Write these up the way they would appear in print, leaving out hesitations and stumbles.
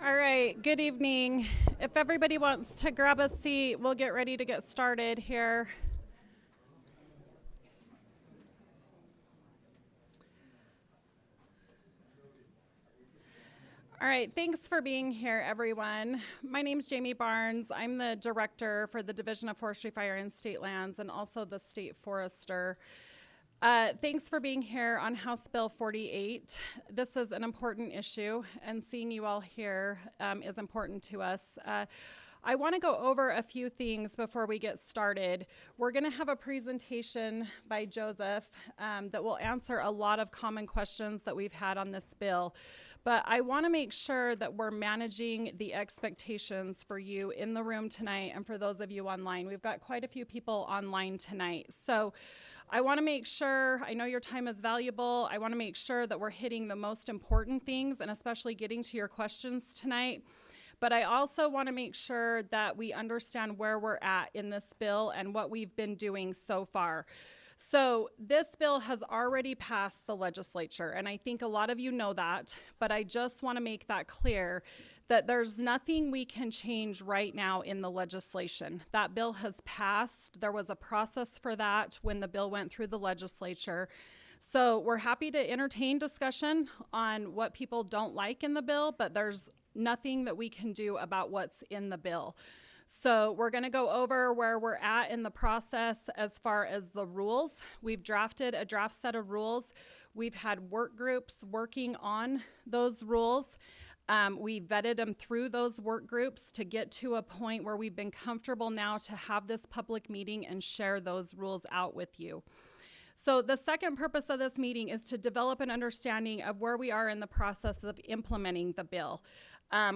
All right, good evening. If everybody wants to grab a seat, we'll get ready to get started here. All right, thanks for being here, everyone. My name is Jamie Barnes. I'm the director for the Division of Forestry, Fire, and State Lands, and also the state forester. Thanks for being here on House Bill 48. This is an important issue, and seeing you all here is important to us. I want to go over a few things before we get started. We're going to have a presentation by Joseph that will answer a lot of common questions that we've had on this bill. But I want to make sure that we're managing the expectations for you in the room tonight and for those of you online. We've got quite a few people online tonight. So I want to make sure, I know your time is valuable. I want to make sure that we're hitting the most important things and especially getting to your questions tonight. But I also want to make sure that we understand where we're at in this bill and what we've been doing so far. So this bill has already passed the legislature, and I think a lot of you know that, but I just want to make that clear that there's nothing we can change right now in the legislation. That bill has passed. There was a process for that when the bill went through the legislature. So we're happy to entertain discussion on what people don't like in the bill, but there's nothing that we can do about what's in the bill. So we're going to go over where we're at in the process as far as the rules. We've drafted a draft set of rules. We've had work groups working on those rules. We vetted them through those work groups to get to a point where we've been comfortable now to have this public meeting and share those rules out with you. So the second purpose of this meeting is to develop an understanding of where we are in the process of implementing the bill.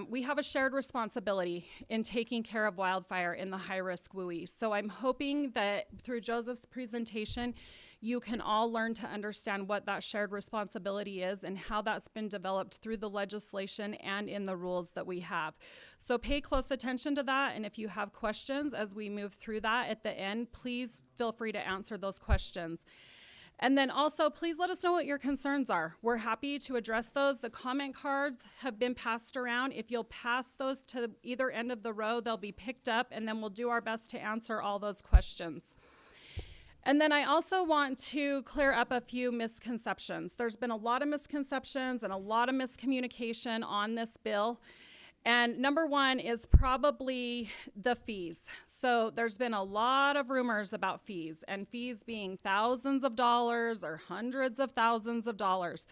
We have a shared responsibility in taking care of wildfire in the high-risk WUI. So I'm hoping that through Joseph's presentation, you can all learn to understand what that shared responsibility is and how that's been developed through the legislation and in the rules that we have. So pay close attention to that, and if you have questions as we move through that at the end, please feel free to answer those questions. And then also, please let us know what your concerns are. We're happy to address those. The comment cards have been passed around. If you'll pass those to either end of the row, they'll be picked up, and then we'll do our best to answer all those questions. And then I also want to clear up a few misconceptions. There's been a lot of misconceptions and a lot of miscommunication on this bill. And number one is probably the fees. So there's been a lot of rumors about fees, and fees being thousands of dollars or hundreds of thousands of dollars.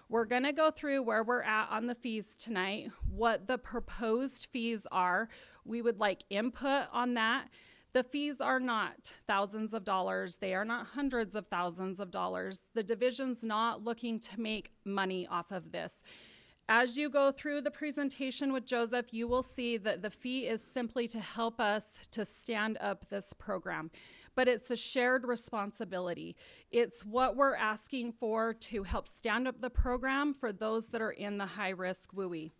We're going to go through where we're at on the fees tonight, what the proposed fees are. We would like input on that. The fees are not thousands of dollars. They are not hundreds of thousands of dollars. The division's not looking to make money off of this. As you go through the presentation with Joseph, you will see that the fee is simply to help us to stand up this program, but it's a shared responsibility. It's what we're asking for to help stand up the program for those that are in the high-risk WUI.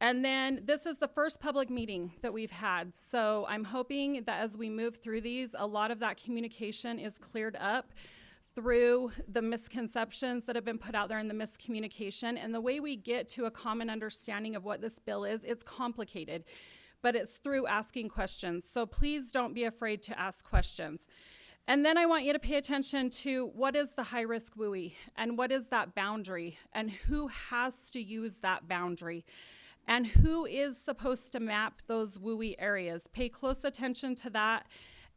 And then this is the first public meeting that we've had, so I'm hoping that as we move through these, a lot of that communication is cleared up through the misconceptions that have been put out there and the miscommunication. And the way we get to a common understanding of what this bill is, it's complicated, but it's through asking questions. So please don't be afraid to ask questions. And then I want you to pay attention to what is the high-risk WUI and what is that boundary and who has to use that boundary and who is supposed to map those WUI areas. Pay close attention to that.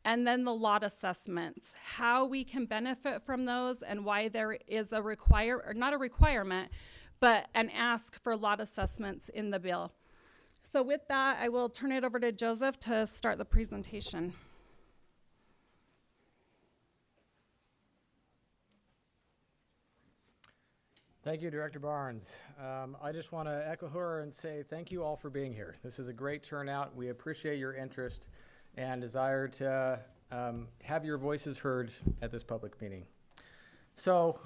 And then the lot assessments, how we can benefit from those and why there is a not a requirement, but an ask for lot assessments in the bill. So with that, I will turn it over to Joseph to start the presentation. Thank you, Director Barnes. I just want to echo her and say thank you all for being here. This is a great turnout. We appreciate your interest and desire to have your voices heard at this public meeting. So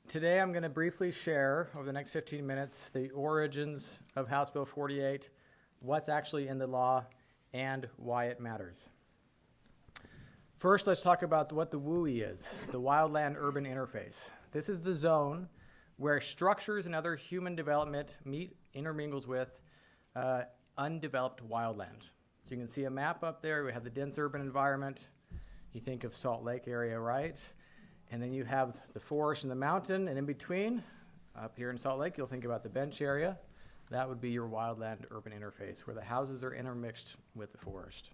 today I'm going to briefly share over the next 15 minutes the origins of House Bill 48, what's actually in the law, and why it matters. First, let's talk about what the WUI is, the Wildland Urban Interface. This is the zone where structures and other human development meet, intermingles with, undeveloped wildland. So you can see a map up there. We have the dense urban environment. You think of Salt Lake area, right? And then you have the forest and the mountain, and in between, up here in Salt Lake, you'll think about the bench area. That would be your wildland urban interface, where the houses are intermixed with the forest.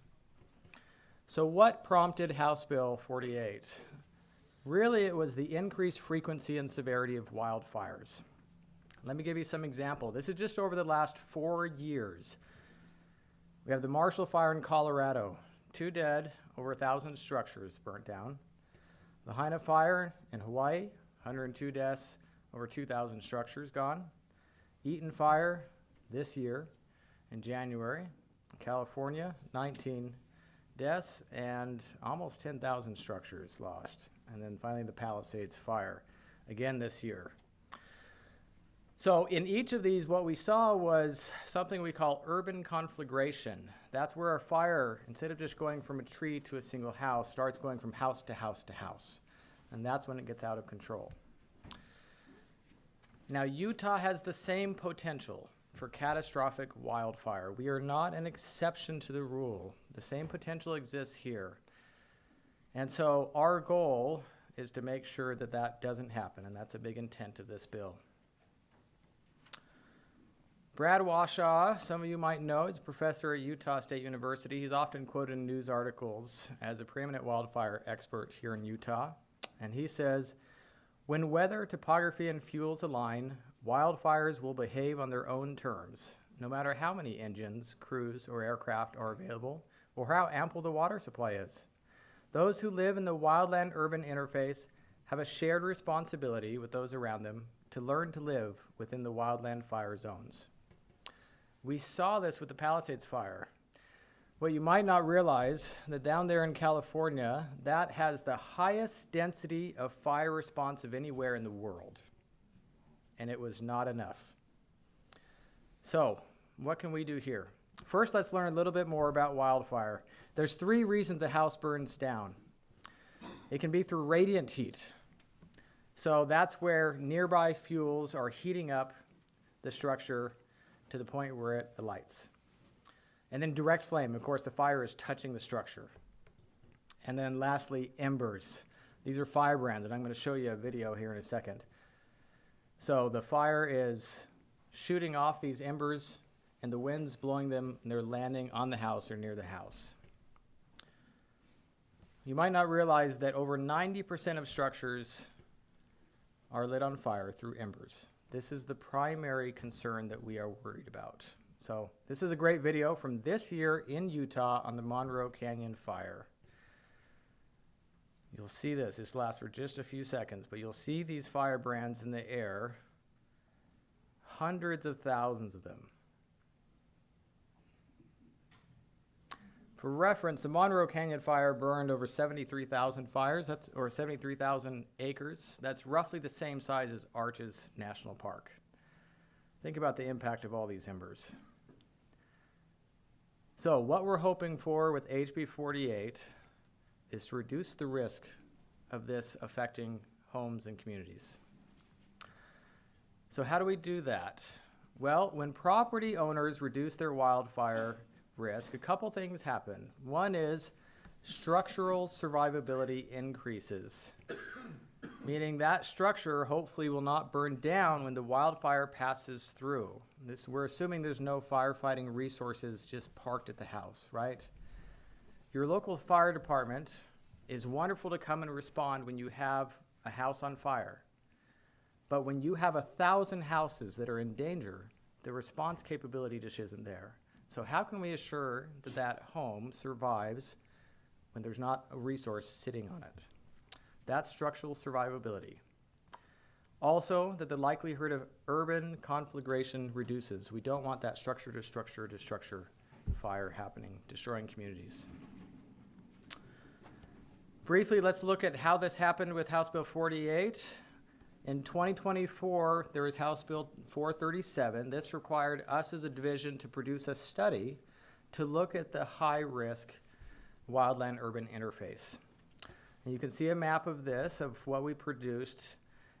So what prompted House Bill 48? Really, it was the increased frequency and severity of wildfires. Let me give you some example. This is just over the last 4 years. We have the Marshall Fire in Colorado, 2 dead, over 1,000 structures burnt down. The Haina Fire in Hawaii, 102 deaths, over 2,000 structures gone. Eaton Fire this year in January, California, 19 deaths and almost 10,000 structures lost. And then finally the Palisades Fire, again this year. So in each of these, what we saw was something we call urban conflagration. That's where a fire, instead of just going from a tree to a single house, starts going from house to house to house. And that's when it gets out of control. Now, Utah has the same potential for catastrophic wildfire. We are not an exception to the rule. The same potential exists here. And so our goal is to make sure that that doesn't happen, and that's a big intent of this bill. Brad Washaw, some of you might know, is a professor at Utah State University. He's often quoted in news articles as a preeminent wildfire expert here in Utah. And he says, when weather, topography, and fuels align, wildfires will behave on their own terms, no matter how many engines, crews, or aircraft are available, or how ample the water supply is. Those who live in the wildland urban interface have a shared responsibility with those around them to learn to live within the wildland fire zones. We saw this with the Palisades Fire. What you might not realize, that down there in California, that has the highest density of fire response of anywhere in the world. And it was not enough. So, what can we do here? First, let's learn a little bit more about wildfire. There's 3 reasons a house burns down. It can be through radiant heat. So that's where nearby fuels are heating up the structure to the point where it lights. And then direct flame, of course, the fire is touching the structure. And then lastly, embers. These are firebrands, and I'm going to show you a video here in a second. So the fire is shooting off these embers, and the wind's blowing them, and they're landing on the house or near the house. You might not realize that over 90% of structures are lit on fire through embers. This is the primary concern that we are worried about. So this is a great video from this year in Utah on the Monroe Canyon Fire. You'll see this. This lasts for just a few seconds, but you'll see these firebrands in the air, hundreds of thousands of them. For reference, the Monroe Canyon Fire burned over 73,000 fires, or 73,000 acres. That's roughly the same size as Arches National Park. Think about the impact of all these embers. So what we're hoping for with HB 48 is to reduce the risk of this affecting homes and communities. So how do we do that? Well, when property owners reduce their wildfire risk, a couple things happen. One is structural survivability increases, meaning that structure hopefully will not burn down when the wildfire passes through. We're assuming there's no firefighting resources just parked at the house, right? Your local fire department is wonderful to come and respond when you have a house on fire. But when you have 1,000 houses that are in danger, the response capability just isn't there. So how can we assure that that home survives when there's not a resource sitting on it? That's structural survivability. Also, that the likelihood of urban conflagration reduces. We don't want that structure to structure to structure fire happening, destroying communities. Briefly, let's look at how this happened with House Bill 48. In 2024, there was House Bill 437. This required us as a division to produce a study to look at the high-risk wildland urban interface. And you can see a map of this, of what we produced,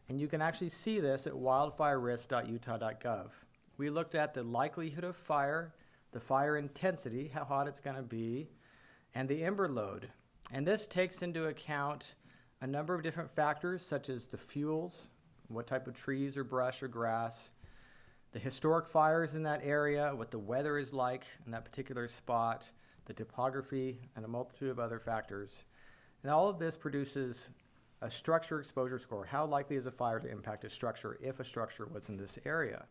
and you can actually see this at wildfirerisk.utah.gov. we looked at the likelihood of fire, the fire intensity, how hot it's going to be, and the ember load. And this takes into account a number of different factors, such as the fuels, what type of trees or brush or grass, the historic fires in that area, what the weather is like in that particular spot, the topography, and a multitude of other factors. And all of this produces a structure exposure score. How likely is a fire to impact a structure if a structure was in this area?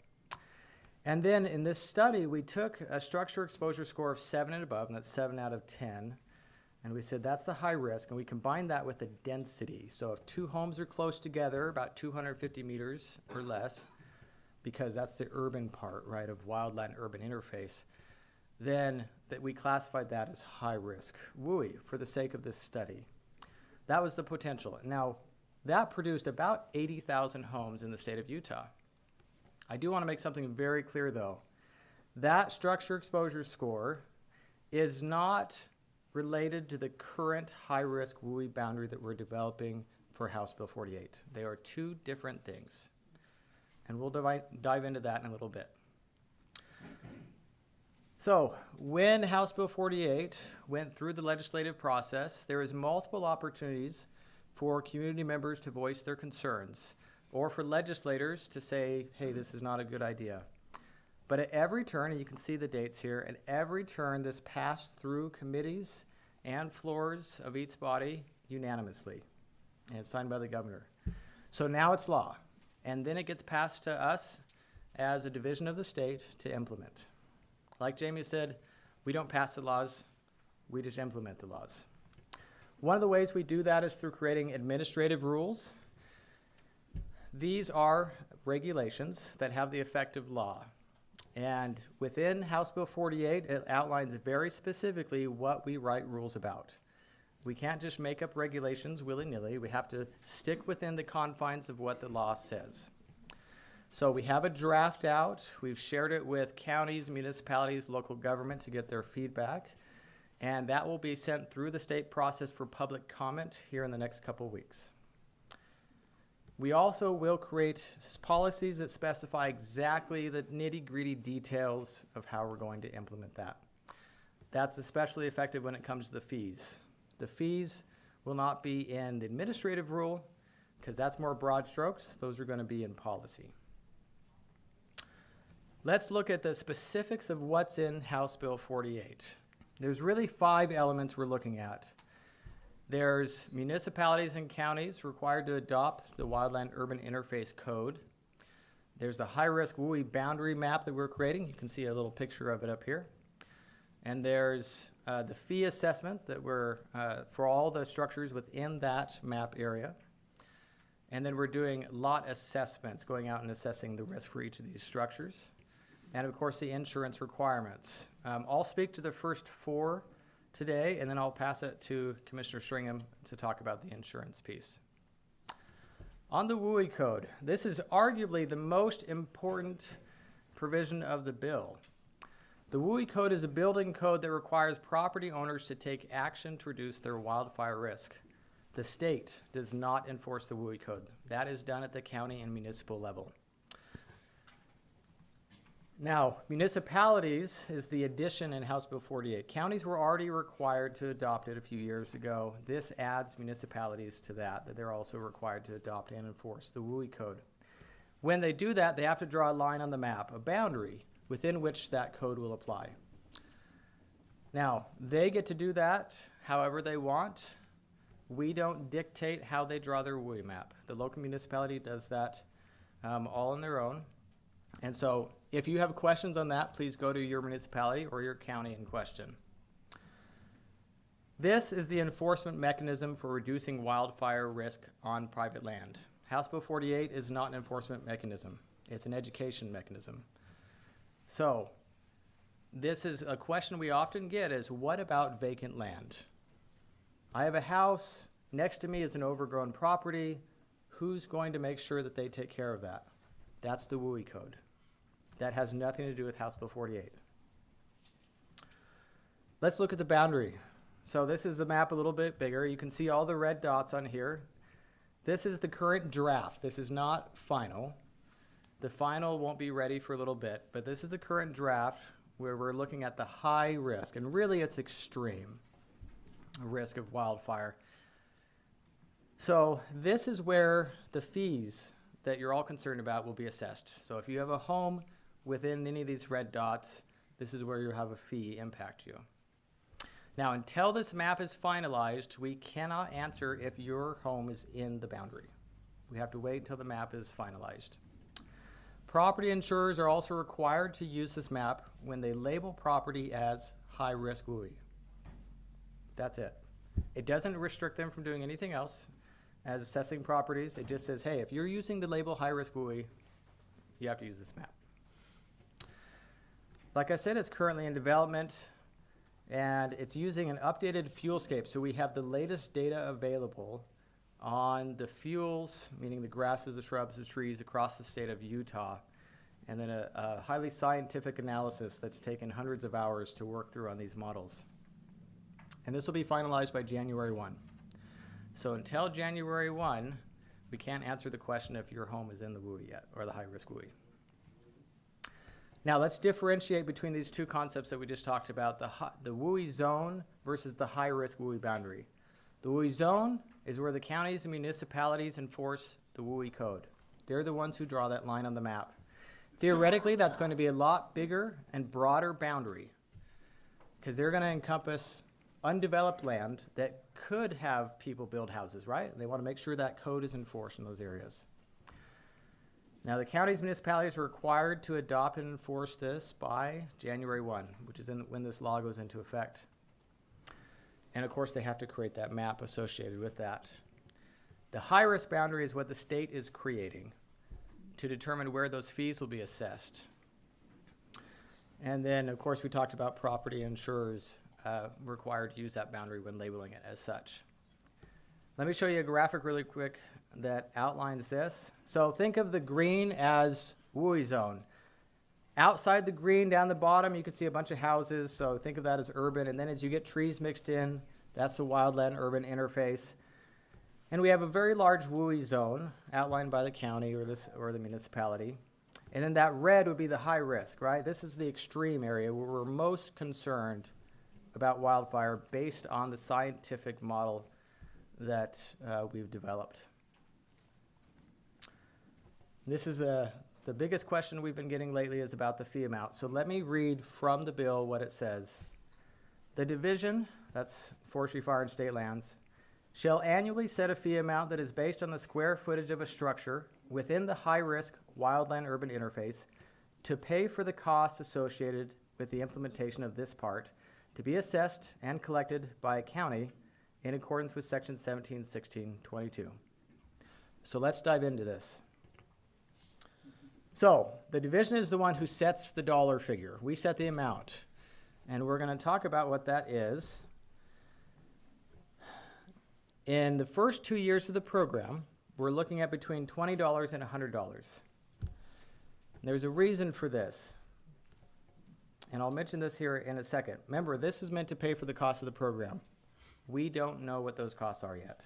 And then in this study, we took a structure exposure score of 7 and above, and that's 7 out of 10. And we said that's the high risk, and we combined that with the density. So if two homes are close together, about 250 meters or less, because that's the urban part, right, of Wildland Urban Interface, then that we classified that as high risk WUI for the sake of this study. That was the potential. Now, that produced about 80,000 homes in the state of Utah. I do want to make something very clear, though. That structure exposure score is not related to the current high-risk WUI boundary that we're developing for House Bill 48. They are two different things. And we'll dive into that in a little bit. So when House Bill 48 went through the legislative process, there was multiple opportunities for community members to voice their concerns, or for legislators to say, hey, this is not a good idea. But at every turn, and you can see the dates here, at every turn this passed through committees and floors of each body unanimously, and it's signed by the governor. So now it's law, and then it gets passed to us as a division of the state to implement. Like Jamie said, we don't pass the laws, we just implement the laws. One of the ways we do that is through creating administrative rules. These are regulations that have the effect of law. And within House Bill 48, it outlines very specifically what we write rules about. We can't just make up regulations willy-nilly. We have to stick within the confines of what the law says. So we have a draft out. We've shared it with counties, municipalities, local government to get their feedback. And that will be sent through the state process for public comment here in the next couple weeks. We also will create policies that specify exactly the nitty-gritty details of how we're going to implement that. That's especially effective when it comes to the fees. The fees will not be in the administrative rule because that's more broad strokes. Those are going to be in policy. Let's look at the specifics of what's in House Bill 48. There's really 5 elements we're looking at. There's municipalities and counties required to adopt the Wildland Urban Interface Code. There's the high-risk WUI boundary map that we're creating. You can see a little picture of it up here. And there's the fee assessment that we're, for all the structures within that map area. And then we're doing lot assessments, going out and assessing the risk for each of these structures. And of course, the insurance requirements. I'll speak to the first 4 today, and then I'll pass it to Commissioner Stringham to talk about the insurance piece. On the WUI code, this is arguably the most important provision of the bill. The WUI code is a building code that requires property owners to take action to reduce their wildfire risk. The state does not enforce the WUI code. That is done at the county and municipal level. Now, municipalities is the addition in House Bill 48. Counties were already required to adopt it a few years ago. This adds municipalities to that they're also required to adopt and enforce the WUI code. When they do that, they have to draw a line on the map, a boundary within which that code will apply. Now, they get to do that however they want. We don't dictate how they draw their WUI map. The local municipality does that all on their own. And so if you have questions on that, please go to your municipality or your county in question. This is the enforcement mechanism for reducing wildfire risk on private land. House Bill 48 is not an enforcement mechanism. It's an education mechanism. So this is a question we often get is, what about vacant land? I have a house, next to me is an overgrown property. Who's going to make sure that they take care of that? That's the WUI code. That has nothing to do with House Bill 48. Let's look at the boundary. So this is the map a little bit bigger. You can see all the red dots on here. This is the current draft. This is not final. The final won't be ready for a little bit, but this is the current draft where we're looking at the high risk, and really it's extreme risk of wildfire. So this is where the fees that you're all concerned about will be assessed. So if you have a home within any of these red dots, this is where you'll have a fee impact you. Now, until this map is finalized, we cannot answer if your home is in the boundary. We have to wait until the map is finalized. Property insurers are also required to use this map when they label property as high-risk WUI. That's it. It doesn't restrict them from doing anything else as assessing properties. It just says, hey, if you're using the label high-risk WUI, you have to use this map. Like I said, it's currently in development, and it's using an updated fuelscape. So we have the latest data available on the fuels, meaning the grasses, the shrubs, the trees across the state of Utah, and then a highly scientific analysis that's taken hundreds of hours to work through on these models. And this will be finalized by January 1. So until January 1, we can't answer the question if your home is in the WUI yet, or the high-risk WUI. Now let's differentiate between these two concepts that we just talked about, the WUI zone versus the high-risk WUI boundary. The WUI zone is where the counties and municipalities enforce the WUI code. They're the ones who draw that line on the map. Theoretically, that's going to be a lot bigger and broader boundary because they're going to encompass undeveloped land that could have people build houses, right? They want to make sure that code is enforced in those areas. Now, the counties and municipalities are required to adopt and enforce this by January 1, which is when this law goes into effect. And of course, they have to create that map associated with that. The high-risk boundary is what the state is creating to determine where those fees will be assessed. And then, of course, we talked about property insurers required to use that boundary when labeling it as such. Let me show you a graphic really quick that outlines this. So think of the green as WUI zone. Outside the green, down the bottom, you can see a bunch of houses, so think of that as urban. And then as you get trees mixed in, that's the Wildland Urban Interface. And we have a very large WUI zone outlined by the county or the municipality. And then that red would be the high risk, right? This is the extreme area where we're most concerned about wildfire based on the scientific model that we've developed. This is the biggest question we've been getting lately is about the fee amount. So let me read from the bill what it says. The division, that's Forestry, Fire, and State Lands, shall annually set a fee amount that is based on the square footage of a structure within the high-risk Wildland Urban Interface to pay for the costs associated with the implementation of this part to be assessed and collected by a county in accordance with Section 171622. So let's dive into this. So the division is the one who sets the dollar figure. We set the amount, and we're going to talk about what that is. In the first 2 years of the program, we're looking at between $20 and $100. There's a reason for this, and I'll mention this here in a second. Remember, this is meant to pay for the cost of the program. We don't know what those costs are yet.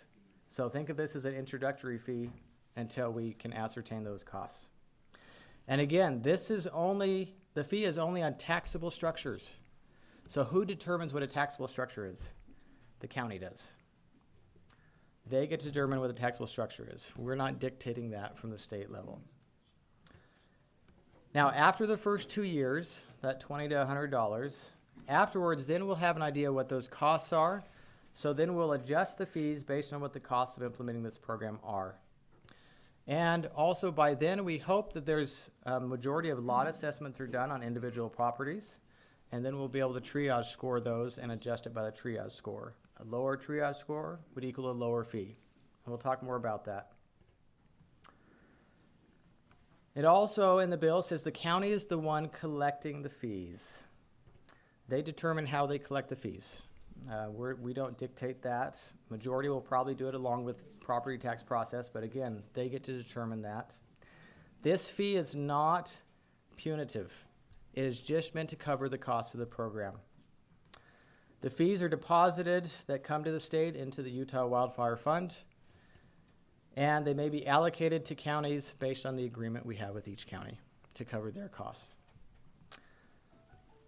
So think of this as an introductory fee until we can ascertain those costs. And again, the fee is only on taxable structures. So who determines what a taxable structure is? The county does. They get to determine what a taxable structure is. We're not dictating that from the state level. Now, after the first 2 years, that $20 to $100, afterwards, then we'll have an idea what those costs are. So then we'll adjust the fees based on what the costs of implementing this program are. And also by then, we hope that there's a majority of lot assessments are done on individual properties. And then we'll be able to triage score those and adjust it by the triage score. A lower triage score would equal a lower fee. And we'll talk more about that. It also, in the bill, says the county is the one collecting the fees. They determine how they collect the fees. We don't dictate that. Majority will probably do it along with property tax process, but again, they get to determine that. This fee is not punitive. It is just meant to cover the cost of the program. The fees are deposited that come to the state into the Utah Wildfire Fund. and they may be allocated to counties based on the agreement we have with each county to cover their costs.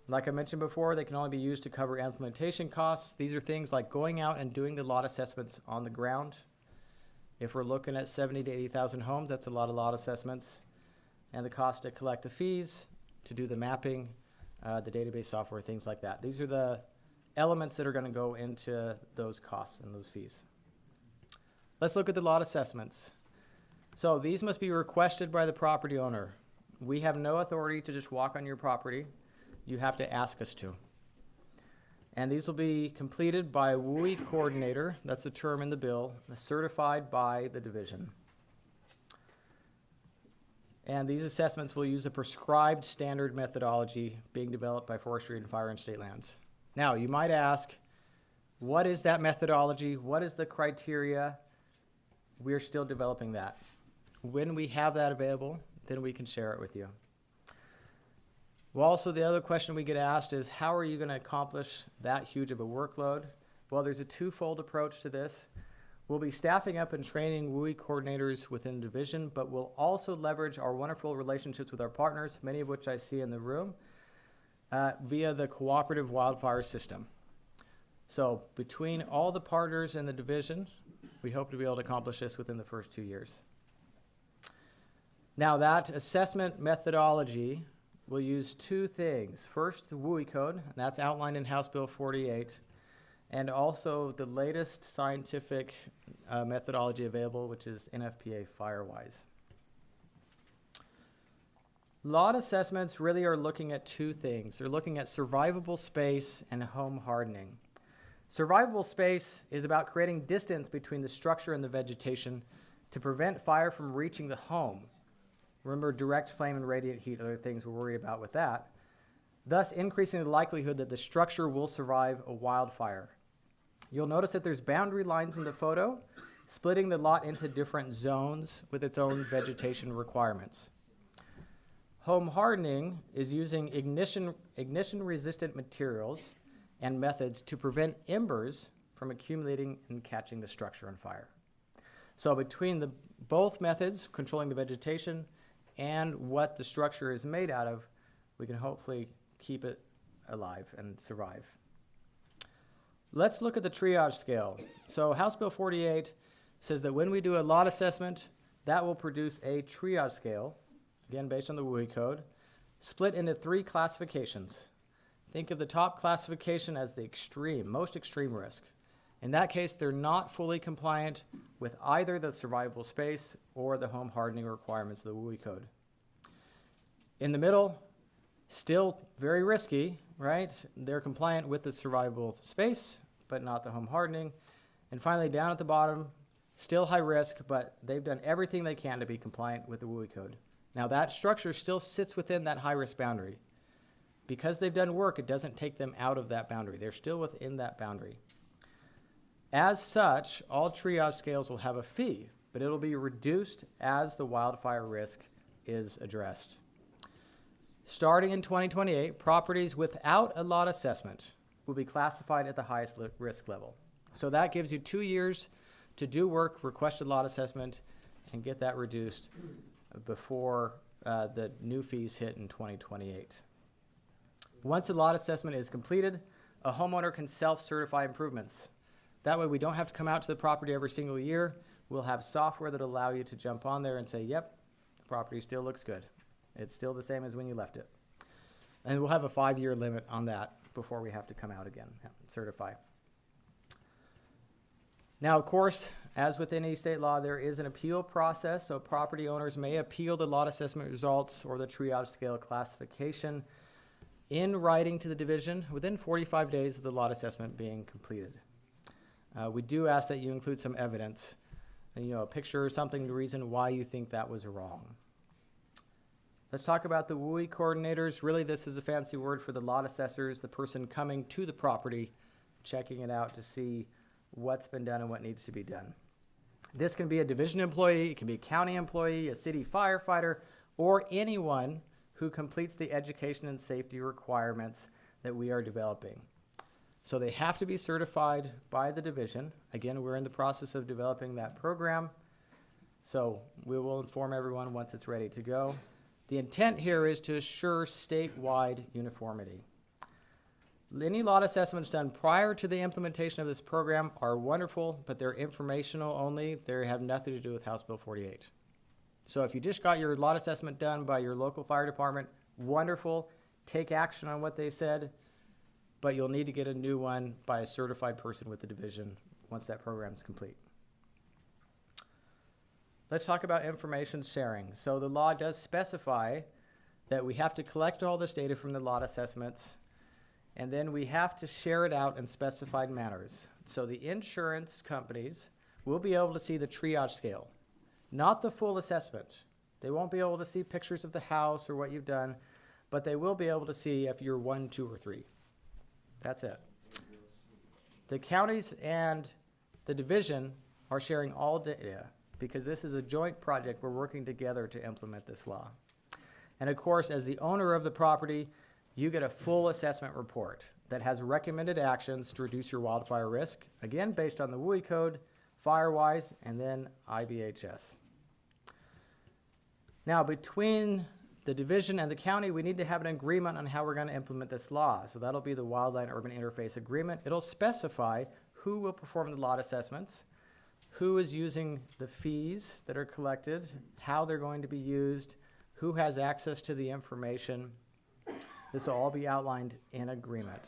Like I mentioned before, they can only be used to cover implementation costs. These are things like going out and doing the lot assessments on the ground. If we're looking at 70 to 80,000 homes, that's a lot of lot assessments. And the cost to collect the fees, to do the mapping, the database software, things like that. These are the elements that are going to go into those costs and those fees. Let's look at the lot assessments. So these must be requested by the property owner. We have no authority to just walk on your property. You have to ask us to. And these will be completed by a WUI coordinator, that's the term in the bill, certified by the division. And these assessments will use a prescribed standard methodology being developed by Forestry and Fire and State Lands. Now, you might ask, what is that methodology? What is the criteria? We're still developing that. When we have that available, then we can share it with you. Well, also, the other question we get asked is, how are you going to accomplish that huge of a workload? Well, there's a twofold approach to this. We'll be staffing up and training WUI coordinators within the division, but we'll also leverage our wonderful relationships with our partners, many of which I see in the room, via the cooperative wildfire system. So between all the partners in the division, we hope to be able to accomplish this within the first 2 years. Now, that assessment methodology will use two things. First, the WUI code, and that's outlined in House Bill 48, and also the latest scientific methodology available, which is NFPA Firewise. Lot assessments really are looking at two things. They're looking at survivable space and home hardening. Survivable space is about creating distance between the structure and the vegetation to prevent fire from reaching the home. Remember, direct flame and radiant heat are the things we're worried about with that, thus increasing the likelihood that the structure will survive a wildfire. You'll notice that there's boundary lines in the photo, splitting the lot into different zones with its own vegetation requirements. Home hardening is using ignition-resistant materials and methods to prevent embers from accumulating and catching the structure on fire. So between both methods, controlling the vegetation and what the structure is made out of, we can hopefully keep it alive and survive. Let's look at the triage scale. So House Bill 48 says that when we do a lot assessment, that will produce a triage scale, again based on the WUI code, split into 3 classifications. Think of the top classification as the extreme, most extreme risk. In that case, they're not fully compliant with either the survivable space or the home hardening requirements of the WUI code. In the middle, still very risky, right? They're compliant with the survivable space, but not the home hardening. And finally, down at the bottom, still high risk, but they've done everything they can to be compliant with the WUI code. Now, that structure still sits within that high risk boundary. Because they've done work, it doesn't take them out of that boundary. They're still within that boundary. As such, all triage scales will have a fee, but it'll be reduced as the wildfire risk is addressed. Starting in 2028, properties without a lot assessment will be classified at the highest risk level. So that gives you 2 years to do work, request a lot assessment, and get that reduced before the new fees hit in 2028. Once a lot assessment is completed, a homeowner can self-certify improvements. That way we don't have to come out to the property every single year. We'll have software that'll allow you to jump on there and say, yep, the property still looks good. It's still the same as when you left it. And we'll have a 5-year limit on that before we have to come out again and certify. Now, of course, as with any state law, there is an appeal process, so property owners may appeal the lot assessment results or the triage scale classification in writing to the division within 45 days of the lot assessment being completed. We do ask that you include some evidence, a picture or something, the reason why you think that was wrong. Let's talk about the WUI coordinators. Really, this is a fancy word for the lot assessors, the person coming to the property, checking it out to see what's been done and what needs to be done. This can be a division employee, it can be a county employee, a city firefighter, or anyone who completes the education and safety requirements that we are developing. So they have to be certified by the division. Again, we're in the process of developing that program. So we will inform everyone once it's ready to go. The intent here is to assure statewide uniformity. Any lot assessments done prior to the implementation of this program are wonderful, but they're informational only. They have nothing to do with House Bill 48. So if you just got your lot assessment done by your local fire department, wonderful. Take action on what they said, but you'll need to get a new one by a certified person with the division once that program is complete. Let's talk about information sharing. So the law does specify that we have to collect all this data from the lot assessments, and then we have to share it out in specified manners. So the insurance companies will be able to see the triage scale, not the full assessment. They won't be able to see pictures of the house or what you've done, but they will be able to see if you're 1, 2, or 3. That's it. The counties and the division are sharing all data because this is a joint project. We're working together to implement this law. And of course, as the owner of the property, you get a full assessment report that has recommended actions to reduce your wildfire risk, again, based on the WUI code, FireWise, and then IBHS. Now, between the division and the county, we need to have an agreement on how we're going to implement this law. So that'll be the Wildland Urban Interface Agreement. It'll specify who will perform the lot assessments, who is using the fees that are collected, how they're going to be used, who has access to the information. This will all be outlined in agreement.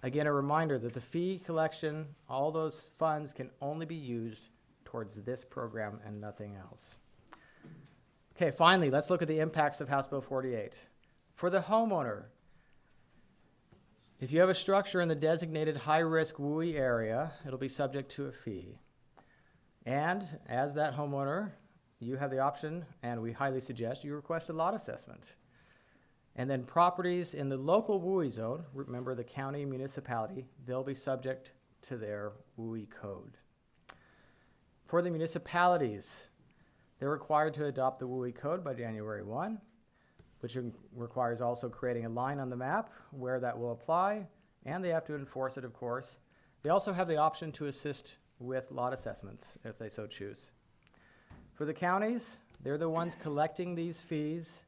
Again, a reminder that the fee collection, all those funds can only be used towards this program and nothing else. Okay, finally, let's look at the impacts of House Bill 48. For the homeowner, if you have a structure in the designated high-risk WUI area, it'll be subject to a fee. And as that homeowner, you have the option, and we highly suggest you request a lot assessment. And then properties in the local WUI zone, remember the county municipality, they'll be subject to their WUI code. For the municipalities, they're required to adopt the WUI code by January 1, which requires also creating a line on the map where that will apply, and they have to enforce it, of course. They also have the option to assist with lot assessments if they so choose. For the counties, they're the ones collecting these fees.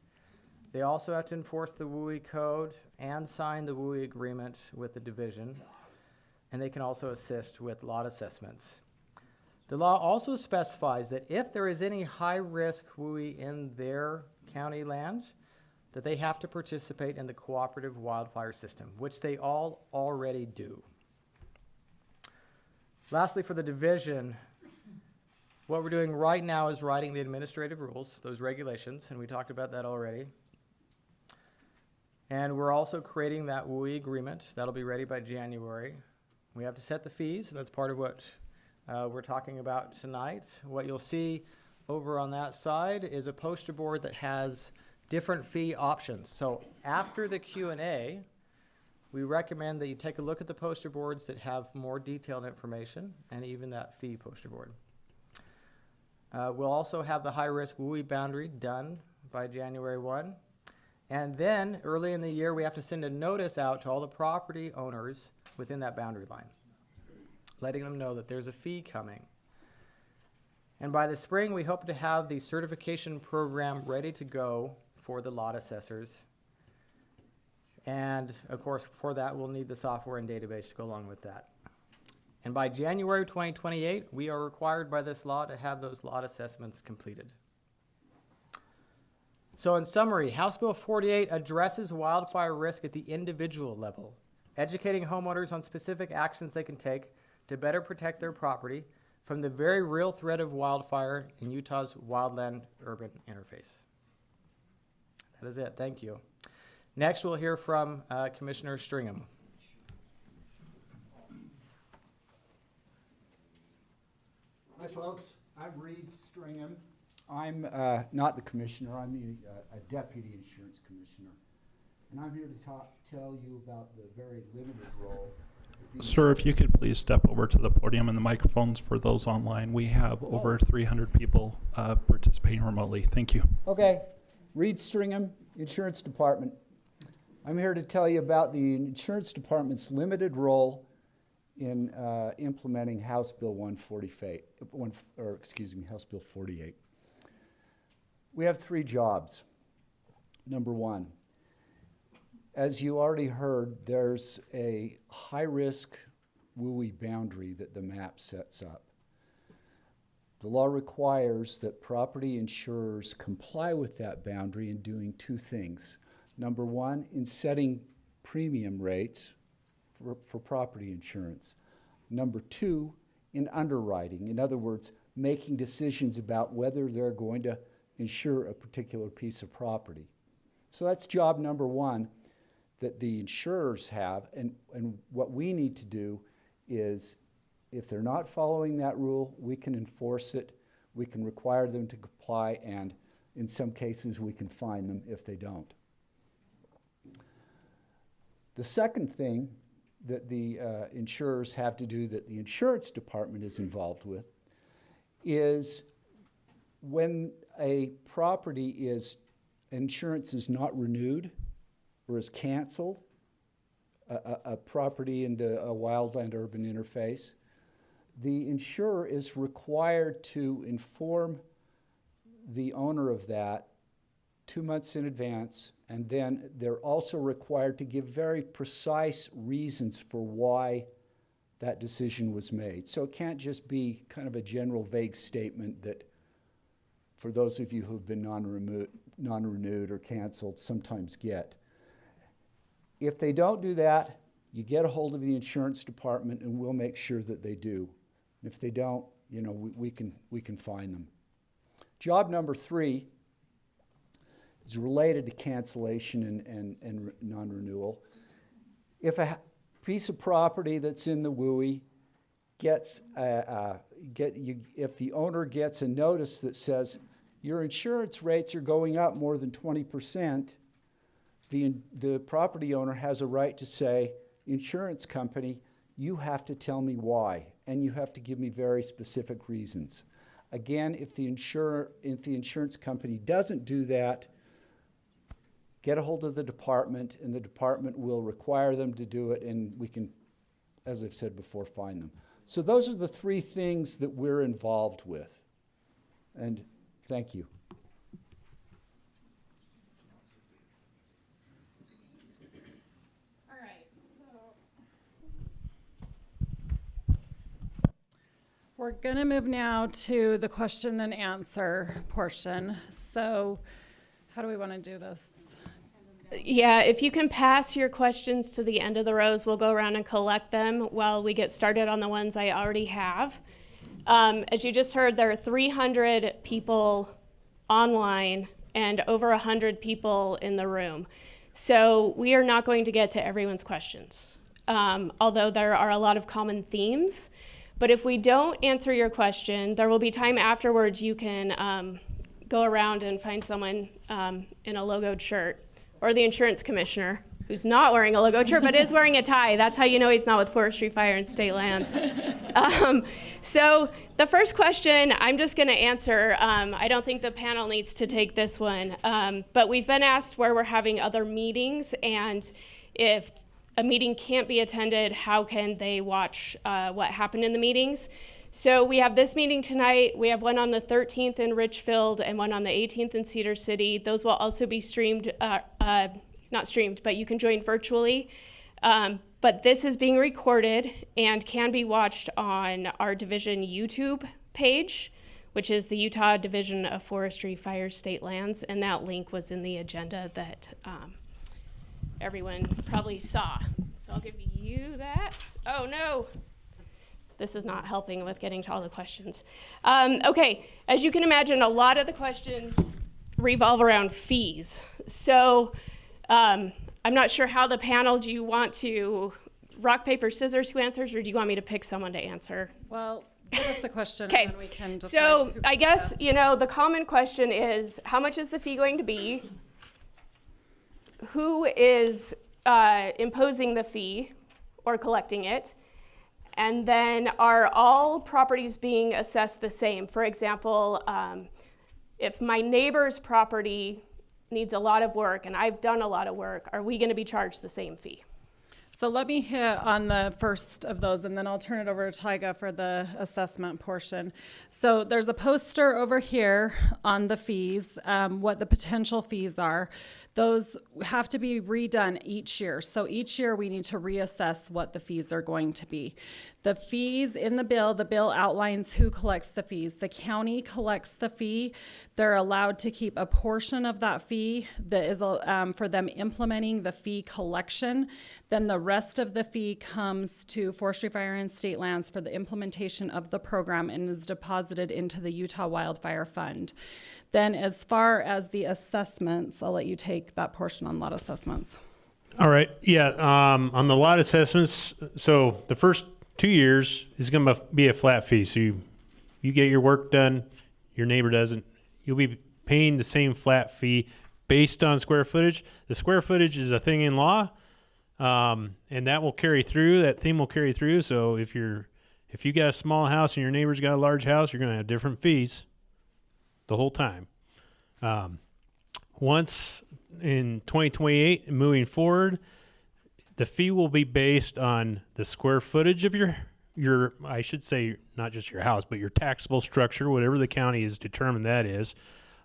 They also have to enforce the WUI code and sign the WUI agreement with the division, and they can also assist with lot assessments. The law also specifies that if there is any high-risk WUI in their county land, that they have to participate in the cooperative wildfire system, which they all already do. Lastly, for the division, what we're doing right now is writing the administrative rules, those regulations, and we talked about that already. And we're also creating that WUI agreement. That'll be ready by January. We have to set the fees. That's part of what we're talking about tonight. What you'll see over on that side is a poster board that has different fee options. So after the Q&A, we recommend that you take a look at the poster boards that have more detailed information and even that fee poster board. We'll also have the high-risk WUI boundary done by January 1. And then early in the year, we have to send a notice out to all the property owners within that boundary line, letting them know that there's a fee coming. And by the spring, we hope to have the certification program ready to go for the lot assessors. And of course, for that, we'll need the software and database to go along with that. And by January 2028, we are required by this law to have those lot assessments completed. So in summary, House Bill 48 addresses wildfire risk at the individual level, educating homeowners on specific actions they can take to better protect their property from the very real threat of wildfire in Utah's Wildland Urban Interface. That is it. Thank you. Next, we'll hear from Commissioner Stringham. Hi, folks. I'm Reed Stringham. I'm not the commissioner. I'm a deputy insurance commissioner. And I'm here to tell you about the very limited role. Sir, if you could please step over to the podium and the microphones for those online. We have over 300 people participating remotely. Thank you. Okay. Reed Stringham, Insurance Department. I'm here to tell you about the Insurance Department's limited role in implementing House Bill House Bill 48. We have 3 jobs. Number 1, as you already heard, there's a high-risk WUI boundary that the map sets up. The law requires that property insurers comply with that boundary in doing 2 things. Number 1, in setting premium rates for property insurance. Number 2, in underwriting. In other words, making decisions about whether they're going to insure a particular piece of property. So that's job number 1 that the insurers have, and what we need to do is, if they're not following that rule, we can enforce it, we can require them to comply, and in some cases we can fine them if they don't. The second thing that the insurers have to do that the insurance department is involved with is when a property insurance is not renewed or is canceled, a property into a Wildland Urban Interface, the insurer is required to inform the owner of that 2 months in advance, and then they're also required to give very precise reasons for why that decision was made. So it can't just be kind of a general vague statement that, for those of you who've been non-renewed or canceled, sometimes get. If they don't do that, you get a hold of the insurance department and we'll make sure that they do. And if they don't, you know, we can fine them. Job number 3 is related to cancellation and non-renewal. If a piece of property that's in the WUI gets, if the owner gets a notice that says, your insurance rates are going up more than 20%, the property owner has a right to say, insurance company, you have to tell me why, and you have to give me very specific reasons. Again, if the insurance company doesn't do that, get a hold of the department, and the department will require them to do it, and we can, as I've said before, fine them. So those are the 3 things that we're involved with. And thank you. All right, we're going to move now to the question and answer portion. So how do we want to do this? Yeah, if you can pass your questions to the end of the rows, we'll go around and collect them while we get started on the ones I already have. As you just heard, there are 300 people online and over 100 people in the room. So we are not going to get to everyone's questions, although there are a lot of common themes. But if we don't answer your question, there will be time afterwards you can go around and find someone in a logoed shirt, or the insurance commissioner, who's not wearing a logo shirt but is wearing a tie. That's how you know he's not with Forestry, Fire, and State Lands. So the first question I'm just going to answer. I don't think the panel needs to take this one, but we've been asked where we're having other meetings, and if a meeting can't be attended, how can they watch what happened in the meetings? So we have this meeting tonight. We have one on the 13th in Richfield and one on the 18th in Cedar City. Those will also be streamed, not streamed, but you can join virtually. But this is being recorded and can be watched on our division YouTube page, which is the Utah Division of Forestry, Fire, State Lands, and that link was in the agenda that everyone probably saw. So I'll give you that. Oh no. This is not helping with getting to all the questions. Okay, as you can imagine, a lot of the questions revolve around fees. So I'm not sure how the panel, do you want to rock, paper, scissors, who answers, or do you want me to pick someone to answer? Well, give us a question Okay, and then we can decide so who I goes guess, best. you know, the common question is, how much is the fee going to be? Who is imposing the fee or collecting it? And then are all properties being assessed the same? For example, if my neighbor's property needs a lot of work and I've done a lot of work, are we going to be charged the same fee? So let me hit on the first of those, and then I'll turn it over to Tyga for the assessment portion. So there's a poster over here on the fees, what the potential fees are. Those have to be redone each year. So each year we need to reassess what the fees are going to be. The fees in the bill outlines who collects the fees. The county collects the fee. They're allowed to keep a portion of that fee that is for them implementing the fee collection. Then the rest of the fee comes to Forestry, Fire, and State Lands for the implementation of the program and is deposited into the Utah Wildfire Fund. Then as far as the assessments, I'll let you take that portion on lot assessments. All right. Yeah. On the lot assessments, so the first 2 years is going to be a flat fee. So you get your work done, your neighbor doesn't. You'll be paying the same flat fee based on square footage. The square footage is a thing in law, and that will carry through. That theme will carry through. So if you got a small house and your neighbor's got a large house, you're going to have different fees the whole time. Once in 2028 and moving forward, the fee will be based on the square footage of your I should say not just your house, but your taxable structure, whatever the county has determined that is.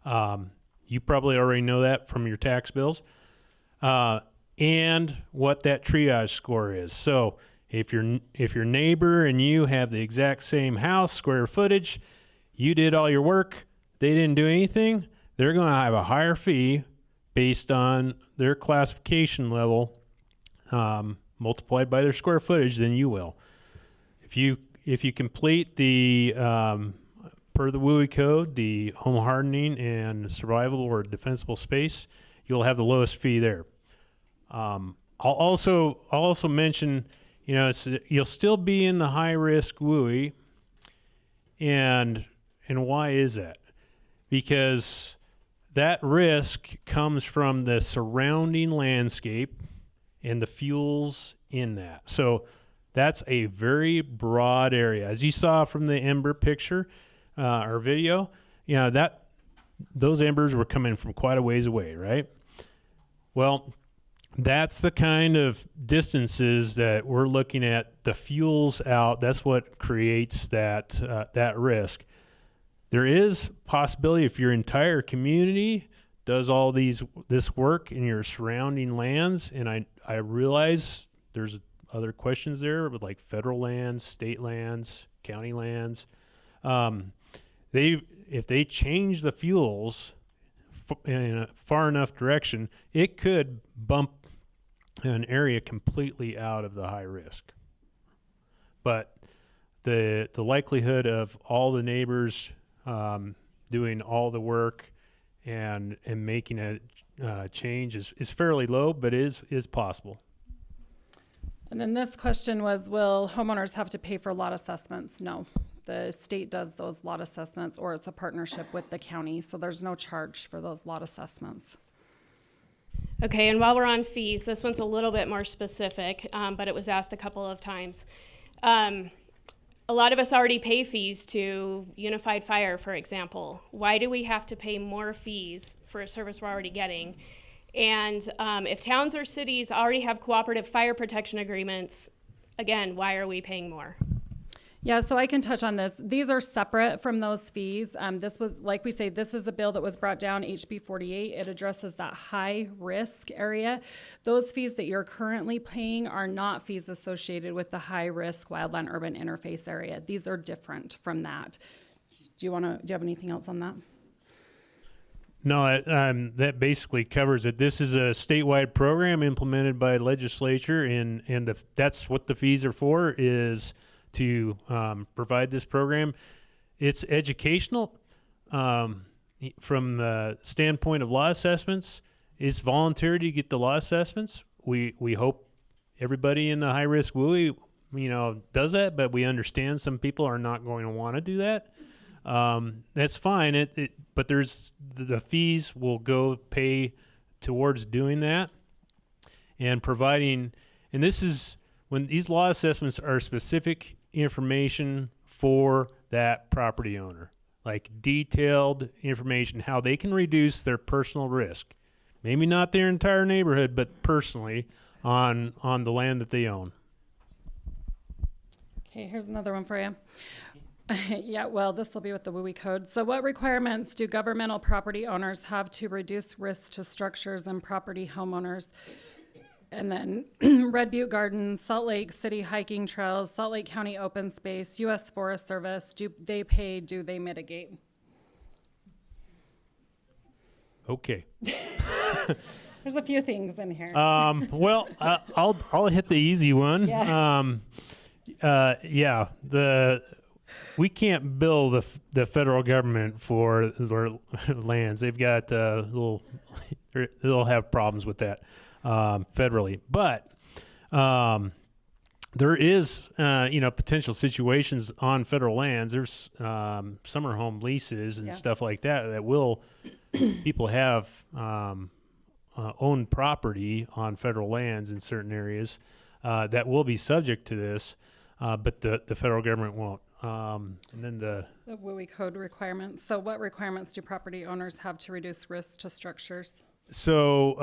You probably already know that from your tax bills. And what that triage score is. So if your neighbor and you have the exact same house, square footage, you did all your work, they didn't do anything, they're going to have a higher fee based on their classification level multiplied by their square footage than you will. If you complete the per the WUI code, the home hardening and survival or defensible space, you'll have the lowest fee there. I'll also mention, you'll still be in the high risk WUI, and why is that? Because that risk comes from the surrounding landscape and the fuels in that. So that's a very broad area. As you saw from the ember picture or video, that those embers were coming from quite a ways away, right? Well, that's the kind of distances that we're looking at the fuels out. That's what creates that risk. There is possibility if your entire community does all this work in your surrounding lands, and I realize there's other questions there, but like federal lands, state lands, county lands. If they change the fuels in a far enough direction, it could bump an area completely out of the high risk. But the likelihood of all the neighbors doing all the work and making a change is fairly low, but is possible. And then this question was, will homeowners have to pay for lot assessments? No. The state does those lot assessments, or it's a partnership with the county, so there's no charge for those lot assessments. Okay, and while we're on fees, this one's a little bit more specific, but it was asked a couple of times. A lot of us already pay fees to Unified Fire, for example. Why do we have to pay more fees for a service we're already getting? And if towns or cities already have cooperative fire protection agreements, again, why are we paying more? Yeah, so I can touch on this. These are separate from those fees. This was, like we say, this is a bill that was brought down, HB 48. It addresses that high risk area. Those fees that you're currently paying are not fees associated with the high risk wildland urban interface area. These are different from that. Do you have anything else on that? No, that basically covers it. This is a statewide program implemented by legislature, and that's what the fees are for, is to provide this program. It's educational from the standpoint of law assessments. It's voluntary to get the law assessments. We hope everybody in the high risk WUI does that, but we understand some people are not going to want to do that. That's fine. But there's the fees will go pay towards doing that and providing. And this is when these law assessments are specific information for that property owner, like detailed information, how they can reduce their personal risk. Maybe not their entire neighborhood, but personally, on the land that they own. Okay, here's another one for you. Yeah, well, this will be with the WUI code. So what requirements do governmental property owners have to reduce risks to structures and property homeowners? And then Red Butte Gardens, Salt Lake City hiking trails, Salt Lake County open space, U.S. Forest Service, do they pay, do they mitigate? Okay. There's a few things in here. Well, I'll hit the easy one. Yeah. We can't bill the federal government for their lands. They've got they'll have problems with that federally. But there is potential situations on federal lands. There's summer home leases and stuff like that will people have owned property on federal lands in certain areas that will be subject to this, but the federal government won't. And then the WUI code requirements. So what requirements do property owners have to reduce risk to structures? So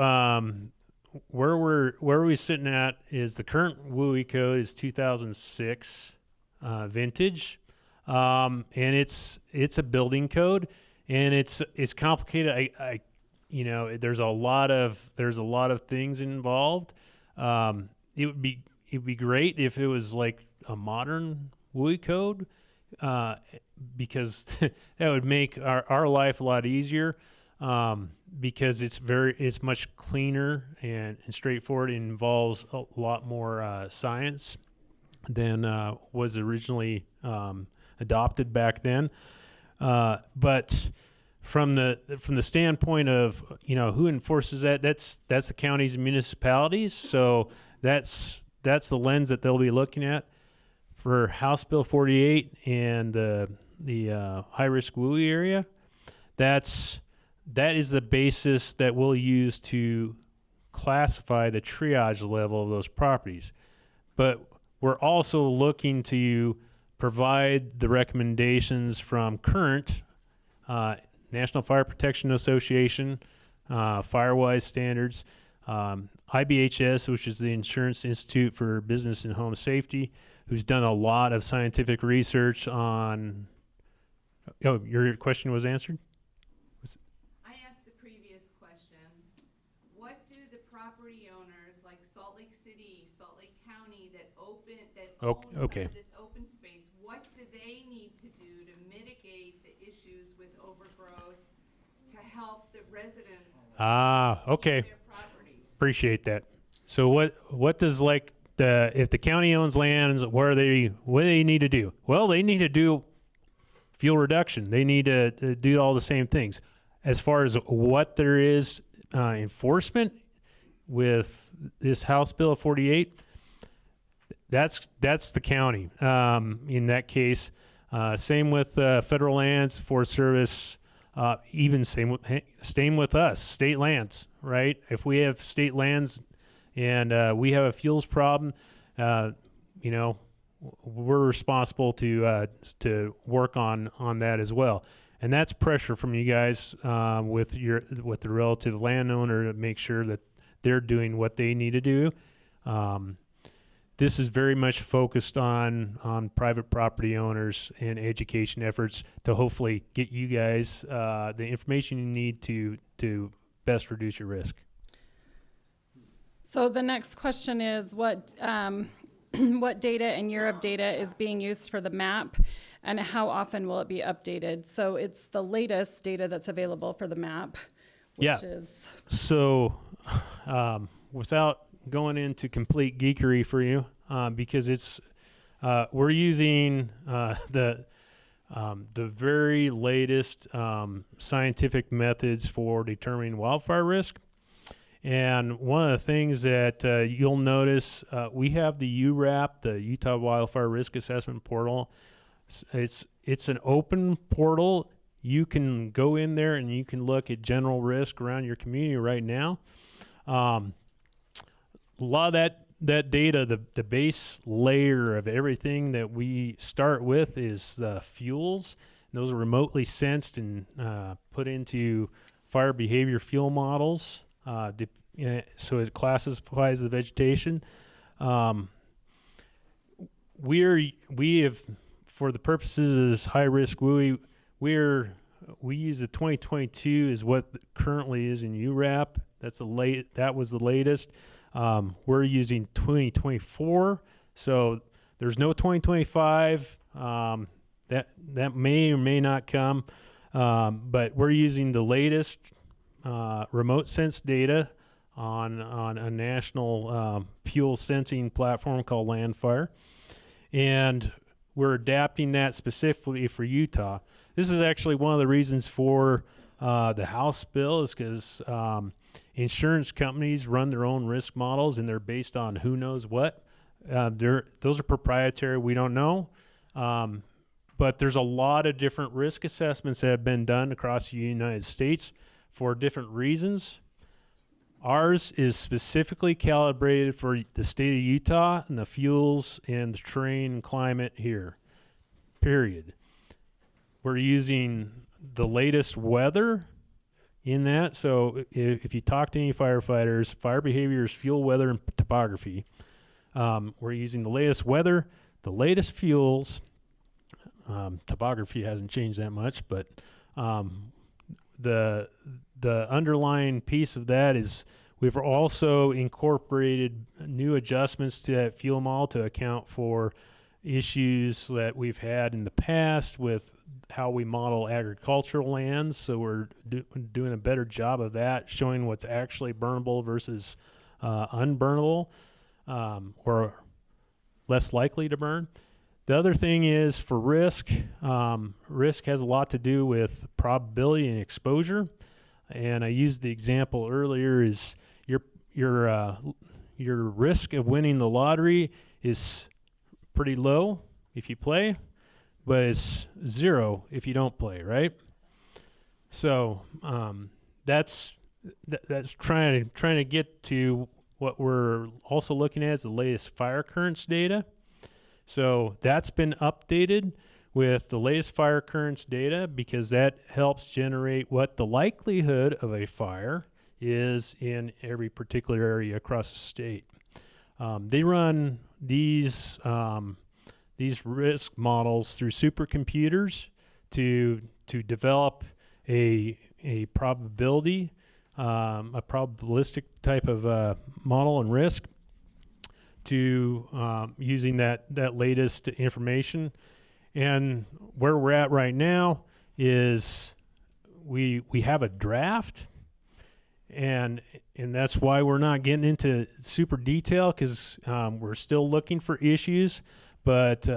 where we're sitting at is the current WUI code is 2006 vintage, and it's a building code, and it's complicated. I there's a lot of things involved. It would be great if it was like a modern WUI code, because that would make our life a lot easier, because it's much cleaner and straightforward. It involves a lot more science than was originally adopted back then. But from the standpoint of who enforces that, that's the counties and municipalities. So that's the lens that they'll be looking at for House Bill 48 and the high risk WUI area. That is the basis that we'll use to classify the triage level of those properties. But we're also looking to provide the recommendations from current National Fire Protection Association, FireWise standards, IBHS, which is the Insurance Institute for Business and Home Safety, who's done a lot of scientific research on. Oh, your question was answered? I asked the previous question. What do the property owners like Salt Lake City, Salt Lake County that own some of this open space, what do they need to do to mitigate the issues with overgrowth to help the residents Okay. their properties? Appreciate that. So what does if the county owns land, what do they need to do? Well, they need to do fuel reduction. They need to do all the same things. As far as what there is enforcement with this House Bill 48, that's the county. In that case, same with federal lands, Forest Service, even same with us, state lands, right? If we have state lands and we have a fuels problem, we're responsible to work on that as well. And that's pressure from you guys with the relative landowner to make sure that they're doing what they need to do. This is very much focused on private property owners and education efforts to hopefully get you guys the information you need to best reduce your risk. So the next question is what data and year of data is being used for the map, and how often will it be updated? So it's the latest data that's available for the map, which is... So without going into complete geekery for you, because we're using the very latest scientific methods for determining wildfire risk. And one of the things that you'll notice, we have the URAP, the Utah Wildfire Risk Assessment Portal. It's an open portal. You can go in there and you can look at general risk around your community right now. A lot of that data, the base layer of everything that we start with is the fuels. Those are remotely sensed and put into fire behavior fuel models. so it classifies the vegetation. We have, for the purposes of this high risk WUI, we use the 2022 is what currently is in URAP. That was the latest. We're using 2024, so there's no 2025. That may or may not come, but we're using the latest remote sense data on a national fuel sensing platform called Wildfire, and we're adapting that specifically for Utah. This is actually one of the reasons for the House bill, is because insurance companies run their own risk models, and they're based on who knows what. Those are proprietary. We don't know. But there's a lot of different risk assessments that have been done across the United States for different reasons. Ours is specifically calibrated for the state of Utah and the fuels and the terrain and climate here, period. We're using the latest weather in that. So if you talk to any firefighters, fire behaviors, fuel, weather, and topography, we're using the latest weather, the latest fuels. Topography hasn't changed that much, but the underlying piece of that is we've also incorporated new adjustments to that fuel model to account for issues that we've had in the past with how we model agricultural lands. So we're doing a better job of that, showing what's actually burnable versus unburnable, or less likely to burn. The other thing is for risk. Risk has a lot to do with probability and exposure. And I used the example earlier is your risk of winning the lottery is pretty low if you play, but it's zero if you don't play, right? So that's trying to get to what we're also looking at is the latest fire currents data. So that's been updated with the latest fire currents data because that helps generate what the likelihood of a fire is in every particular area across the state. They run these risk models through supercomputers to develop a probability, a probabilistic type of model and risk, to using that latest information. And where we're at right now is we have a draft, and that's why we're not getting into super detail, because we're still looking for issues, but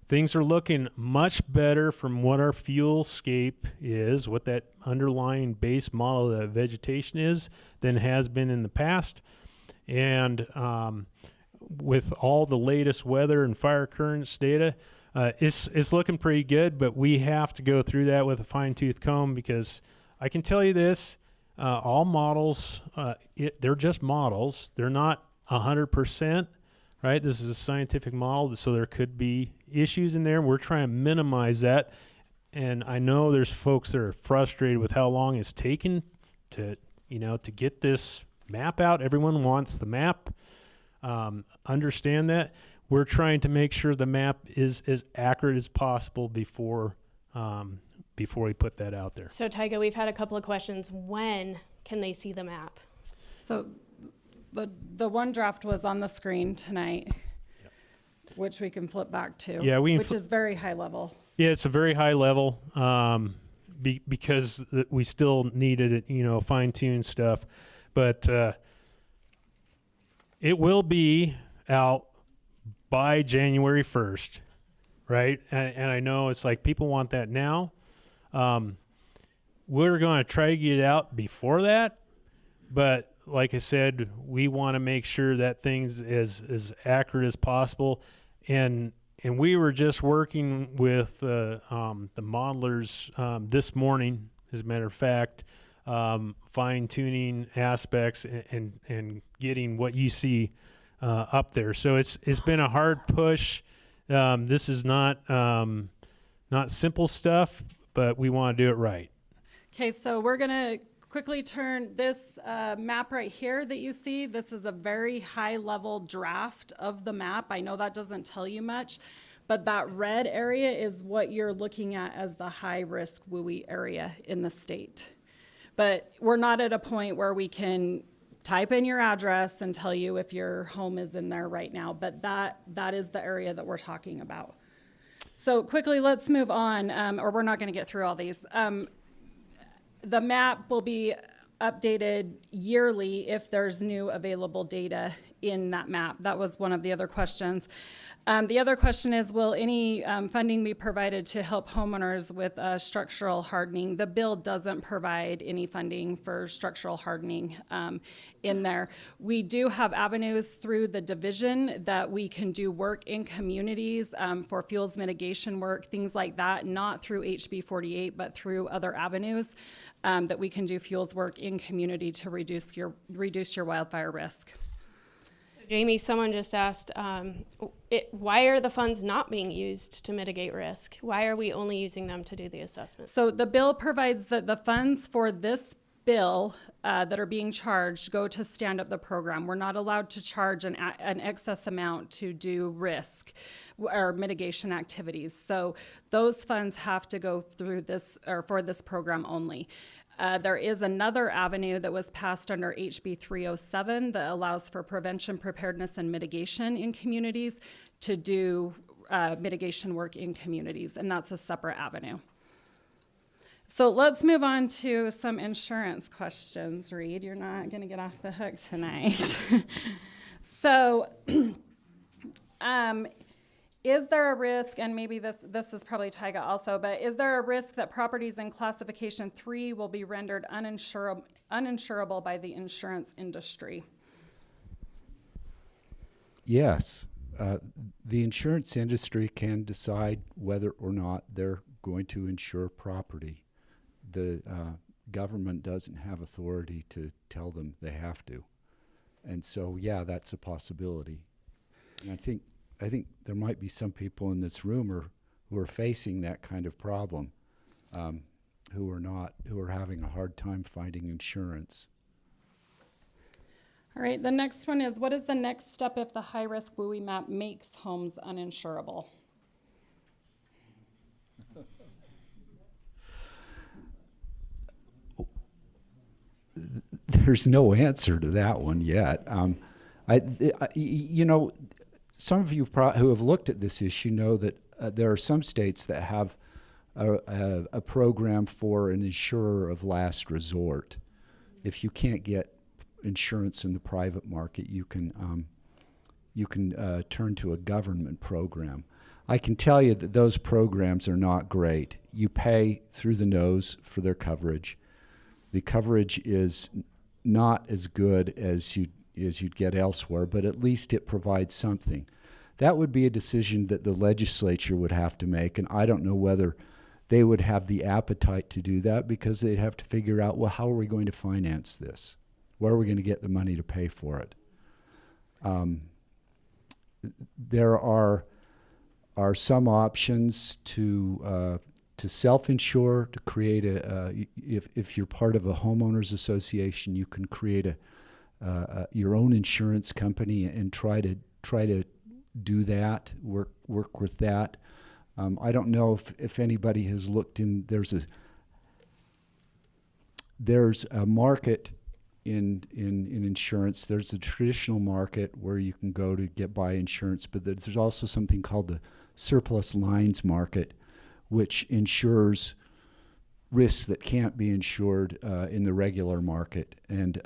things are looking much better from what our fuel scape is, what that underlying base model of vegetation is, than has been in the past. And with all the latest weather and fire currents data, it's looking pretty good, but we have to go through that with a fine-tooth comb, because I can tell you this, all models, they're just models. They're not 100%, right? This is a scientific model, so there could be issues in there, and we're trying to minimize that. And I know there's folks that are frustrated with how long it's taken to get this map out. Everyone wants the map. Understand that. We're trying to make sure the map is as accurate as possible before we put that out there. So Tyga, we've had a couple of questions. When can they see the map? So the one draft was on the screen tonight, which we can flip back to, which is very high level. Yeah, it's a very high level because we still needed it, fine-tune stuff. But it will be out by January 1st, right? And I know it's like people want that now. We're going to try to get it out before that, but like I said, we want to make sure that thing's as accurate as possible. And we were just working with the modelers this morning, as a matter of fact, fine-tuning aspects and getting what you see up there. So it's been a hard push. This is not simple stuff, but we want to do it right. Okay, so we're going to quickly turn this map right here that you see. This is a very high level draft of the map. I know that doesn't tell you much, but that red area is what you're looking at as the high risk WUI area in the state. But we're not at a point where we can type in your address and tell you if your home is in there right now, but that is the area that we're talking about. So quickly, let's move on, or we're not going to get through all these. The map will be updated yearly if there's new available data in that map. That was one of the other questions. The other question is, will any funding be provided to help homeowners with structural hardening? The bill doesn't provide any funding for structural hardening in there. We do have avenues through the division that we can do work in communities for fuels mitigation work, things like that, not through HB 48, but through other avenues that we can do fuels work in community to reduce your wildfire risk. Jamie, someone just asked, why are the funds not being used to mitigate risk? Why are we only using them to do the assessment? So the bill provides that the funds for this bill that are being charged go to stand up the program. We're not allowed to charge an excess amount to do risk or mitigation activities. So those funds have to go through this or for this program only. There is another avenue that was passed under HB 307 that allows for prevention, preparedness, and mitigation in communities to do mitigation work in communities, and that's a separate avenue. So let's move on to some insurance questions, Reed. You're not going to get off the hook tonight. So is there a risk, and maybe this is probably Tyga also, but is there a risk that properties in classification 3 will be rendered uninsurable by the insurance industry? Yes. The insurance industry can decide whether or not they're going to insure property. The government doesn't have authority to tell them they have to. And so, yeah, that's a possibility. And I think there might be some people in this room who are facing that kind of problem, who are having a hard time finding insurance. All right, the next one is, what is the next step if the high-risk WUI map makes homes uninsurable? There's no answer to that one yet. You know, some of you who have looked at this issue know that there are some states that have a program for an insurer of last resort. If you can't get insurance in the private market, you can turn to a government program. I can tell you that those programs are not great. You pay through the nose for their coverage. The coverage is not as good as you'd get elsewhere, but at least it provides something. That would be a decision that the legislature would have to make, and I don't know whether they would have the appetite to do that, because they'd have to figure out, well, how are we going to finance this? Where are we going to get the money to pay for it? There are some options to self-insure, to create if you're part of a homeowners association, you can create your own insurance company and try to do that, work with that. I don't know if anybody has looked in. There's a market in insurance. There's a traditional market where you can go to buy insurance, but there's also something called the surplus lines market, which insures risks that can't be insured in the regular market. And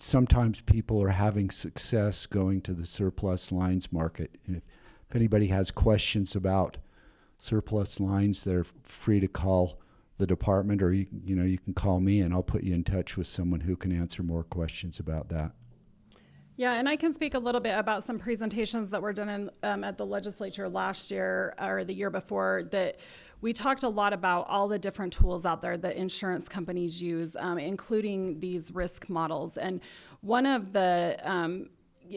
sometimes people are having success going to the surplus lines market. And if anybody has questions about surplus lines, they're free to call the department, or you can call me and I'll put you in touch with someone who can answer more questions about that. Yeah, and I can speak a little bit about some presentations that were done at the legislature last year or the year before, that we talked a lot about all the different tools out there that insurance companies use, including these risk models. And one of the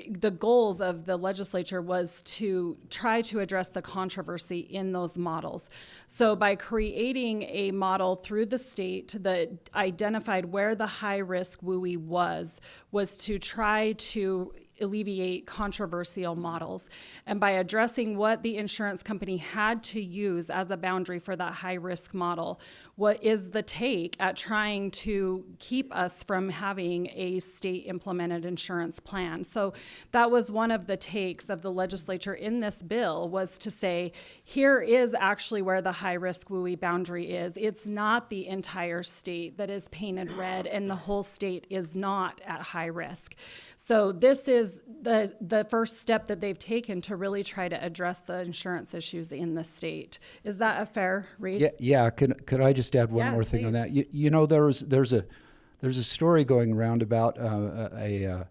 the goals of the legislature was to try to address the controversy in those models. So by creating a model through the state that identified where the high-risk WUI was to try to alleviate controversial models. And by addressing what the insurance company had to use as a boundary for that high-risk model, what is the take at trying to keep us from having a state-implemented insurance plan? So that was one of the takes of the legislature in this bill, was to say, here is actually where the high-risk WUI boundary is. It's not the entire state that is painted red, and the whole state is not at high risk. So this is the first step that they've taken to really try to address the insurance issues in the state. Is that a fair read? Yeah. Could I just add one Yeah, more thing on please. that? You know, there's a story going around about a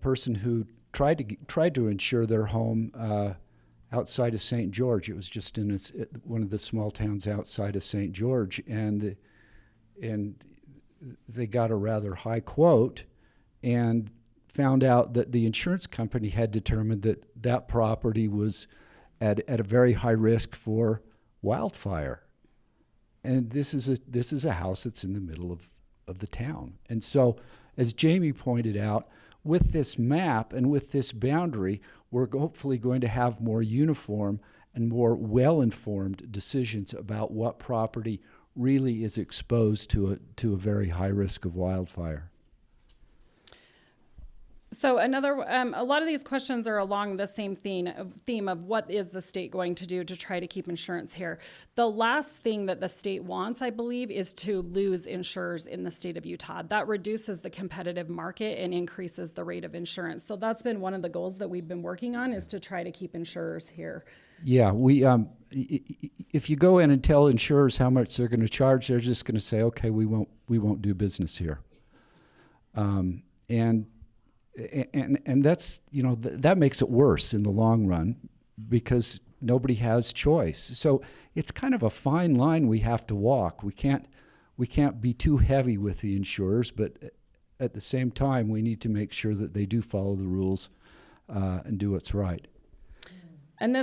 person who tried to insure their home outside of St. George. It was just in one of the small towns outside of St. George, and they got a rather high quote, and found out that the insurance company had determined that that property was at a very high risk for wildfire. And this is a house that's in the middle of the town. And so, as Jamie pointed out, with this map and with this boundary, we're hopefully going to have more uniform and more well-informed decisions about what property really is exposed to a very high risk of wildfire. So a lot of these questions are along the same theme of what is the state going to do to try to keep insurance here. The last thing that the state wants, I believe, is to lose insurers in the state of Utah. That reduces the competitive market and increases the rate of insurance. So that's been one of the goals that we've been working on, is to try to keep insurers here. Yeah, if you go in and tell insurers how much they're going to charge, they're just going to say, okay, we won't do business here. And that's, that makes it worse in the long run, because nobody has choice. So it's kind of a fine line we have to walk. We can't be too heavy with the insurers, but at the same time, we need to make sure that they do follow the rules and do what's right. And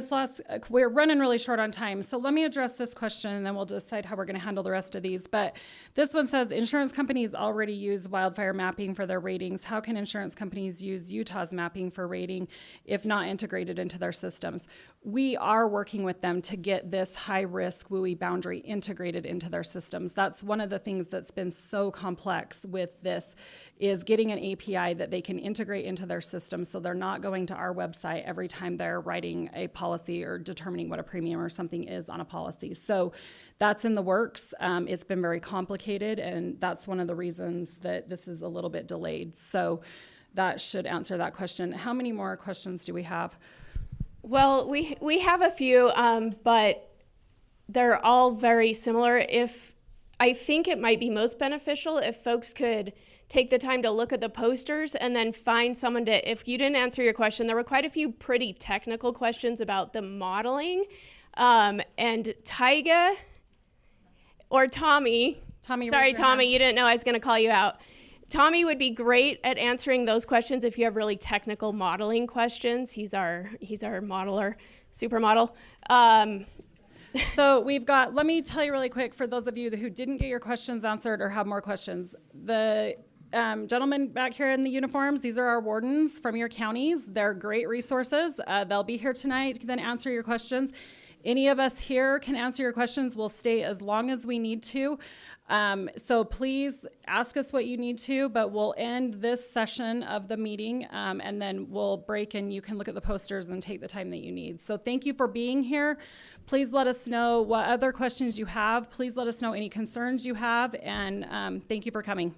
we're running really short on time, so let me address this question and then we'll decide how we're going to handle the rest of these. But this one says, insurance companies already use wildfire mapping for their ratings. How can insurance companies use Utah's mapping for rating if not integrated into their systems? We are working with them to get this high-risk WUI boundary integrated into their systems. That's one of the things that's been so complex with this, is getting an API that they can integrate into their system, so they're not going to our website every time they're writing a policy or determining what a premium or something is on a policy. So that's in the works. It's been very complicated, and that's one of the reasons that this is a little bit delayed. So that should answer that question. How many more questions do we have? Well, we have a few, but they're all very similar. I think it might be most beneficial if folks could take the time to look at the posters and then find someone to, if you didn't answer your question, there were quite a few pretty technical questions about the modeling. And Tyga or Tommy, Tommy, sorry, raise your Tommy, hand. you didn't know I was going to call you out. Tommy would be great at answering those questions if you have really technical modeling questions. He's our modeler, supermodel. So let me tell you really quick, for those of you who didn't get your questions answered or have more questions, the gentlemen back here in the uniforms, these are our wardens from your counties. They're great resources. They'll be here tonight to then answer your questions. Any of us here can answer your questions. We'll stay as long as we need to. So please ask us what you need to, but we'll end this session of the meeting, and then we'll break and you can look at the posters and take the time that you need. So thank you for being here. Please let us know what other questions you have. Please let us know any concerns you have, and thank you for coming.